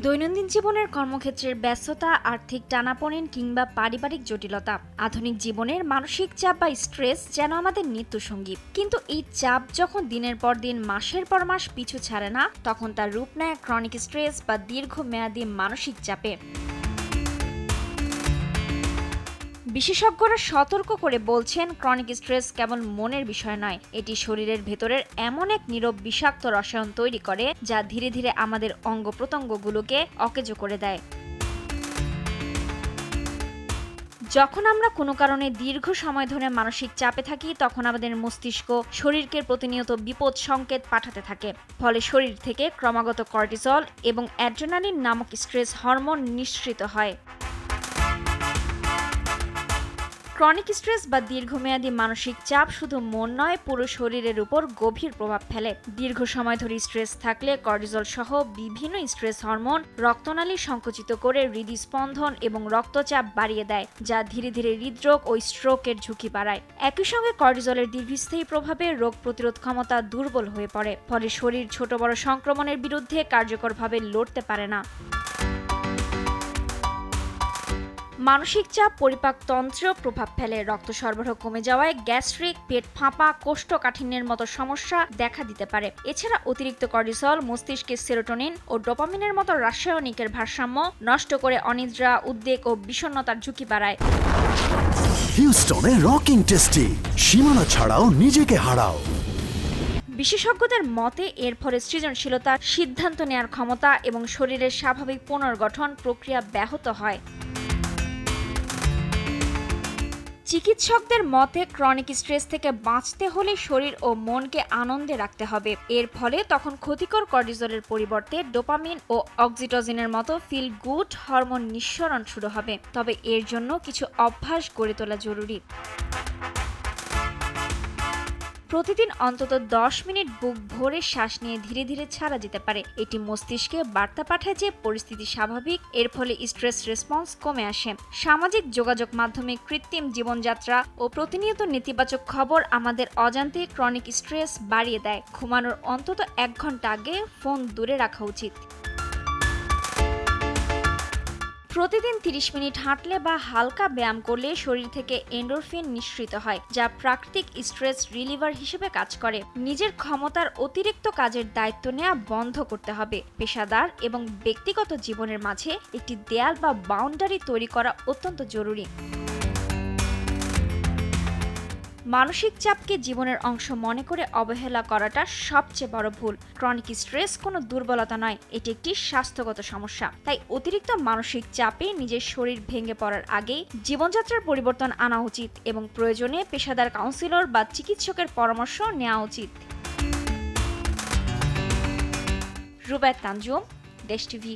দৈনন্দিন জীবনের কর্মক্ষেত্রের ব্যস্ততা, আর্থিক টানাপোড়েন কিংবা পারিবারিক জটিলতা, আধুনিক জীবনের মানসিক চাপ বা স্ট্রেস যেন আমাদের নিত্যসঙ্গী। কিন্তু এই চাপ যখন দিনের পর দিন, মাসের পর মাস পিছু ছাড়ে না, তখন তার রূপ নেয় ক্রনিক স্ট্রেস বা দীর্ঘমেয়াদী মানসিক চাপে। বিশেষজ্ঞরা সতর্ক করে বলছেন, ক্রনিক স্ট্রেস কেবল মনের বিষয় নয়, এটি শরীরের ভেতরের এমন এক নীরব বিষাক্ত রসায়ন তৈরি করে যা ধীরে ধীরে আমাদের অঙ্গ প্রত্যঙ্গগুলোকে অকেজো করে দেয়। যখন আমরা কোনো কারণে দীর্ঘ সময় ধরে মানসিক চাপে থাকি, তখন আমাদের মস্তিষ্ক শরীরকে প্রতিনিয়ত বিপদ সংকেত পাঠাতে থাকে। ফলে শরীর থেকে ক্রমাগত কর্টিসল এবং অ্যাড্রেনালিন নামক স্ট্রেস হরমোন নিঃসৃত হয়। ক্রনিক স্ট্রেস বা দীর্ঘমেয়াদী মানসিক চাপ শুধু মন নয়, পুরো শরীরের উপর গভীর প্রভাব ফেলে। দীর্ঘ সময় ধরে স্ট্রেস থাকলে কর্টিসল সহ বিভিন্ন স্ট্রেস হরমোন রক্তনালী সংকুচিত করে হৃদস্পন্দন এবং রক্তচাপ বাড়িয়ে দেয়, যা ধীরে ধীরে হৃদরোগ ও স্ট্রোকের ঝুঁকি বাড়ায়। একই সঙ্গে কর্টিসলের দীর্ঘস্থায়ী প্রভাবে রোগ প্রতিরোধ ক্ষমতা দুর্বল হয়ে পড়ে, ফলে শরীর ছোট বড় সংক্রমণের বিরুদ্ধে কার্যকরভাবে লড়তে পারে না। মানসিক চাপ পরিপাকতন্ত্রেও প্রভাব ফেলে। রক্ত সরবরাহ কমে যাওয়ায় গ্যাস্ট্রিক, পেট ফাঁপা, কোষ্ঠকাঠিন্যের মতো সমস্যা দেখা দিতে পারে। এছাড়া অতিরিক্ত কর্টিসল মস্তিষ্কে সেরোটোনিন ও ডোপামিনের মতো রাসায়নিকের ভারসাম্য নষ্ট করে অনিদ্রা, উদ্বেগ ও বিষণ্ণতার ঝুঁকি বাড়ায়। হিউস্টনে রকিং টেস্টি, সীমানা ছাড়াও নিজেকে হারাও। বিশেষজ্ঞদের মতে এর ফলে সৃজনশীলতা, সিদ্ধান্ত নেওয়ার ক্ষমতা এবং শরীরের স্বাভাবিক পুনর্গঠন প্রক্রিয়া ব্যাহত হয়। চিকিৎসকদের মতে ক্রনিক স্ট্রেস থেকে বাঁচতে হলে শরীর ও মনকে আনন্দে রাখতে হবে। এর ফলে তখন ক্ষতিকর কর্টিসলের পরিবর্তে ডোপামিন ও অক্সিটোসিনের মতো ফিল গুড হরমোন নিঃসরণ শুরু হবে। তবে এর জন্য কিছু অভ্যাস গড়ে তোলা জরুরি। প্রতিদিন অন্তত 10 মিনিট বুক ভরে শ্বাস নিয়ে ধীরে ধীরে ছাড়া যেতে পারে। এটি মস্তিষ্কে বার্তা পাঠায় যে পরিস্থিতি স্বাভাবিক। এর ফলে স্ট্রেস রেসপন্স কমে আসে। সামাজিক যোগাযোগ মাধ্যমে কৃত্রিম জীবনযাত্রা ও প্রতিনিয়ত নেতিবাচক খবর আমাদের অজান্তে ক্রনিক স্ট্রেস বাড়িয়ে দেয়। ঘুমানোর অন্তত 1 ঘন্টা আগে ফোন দূরে রাখা উচিত। প্রতিদিন 30 মিনিট হাঁটলে বা হালকা ব্যায়াম করলে শরীর থেকে এন্ডোরফিন নিঃসৃত হয়, যা প্রাকৃতিক স্ট্রেস রিলিভার হিসেবে কাজ করে। নিজের ক্ষমতার অতিরিক্ত কাজের দায়িত্ব নেওয়া বন্ধ করতে হবে। পেশাদার এবং ব্যক্তিগত জীবনের মাঝে একটি দেয়াল বা বাউন্ডারি তৈরি করা অত্যন্ত জরুরি। মানসিক চাপকে জীবনের অংশ মনে করে অবহেলা করাটা সবচেয়ে বড় ভুল। ক্রনিক স্ট্রেস কোনো দুর্বলতা নয়, এটি একটি স্বাস্থ্যগত সমস্যা। তাই অতিরিক্ত মানসিক চাপে নিজের শরীর ভেঙে পড়ার আগেই জীবনযাত্রার পরিবর্তন আনা উচিত এবং প্রয়োজনে পেশাদার কাউন্সিলর বা চিকিৎসকের পরামর্শ নেওয়া উচিত। রুবায়েত তানজুম, দেশ টিভি।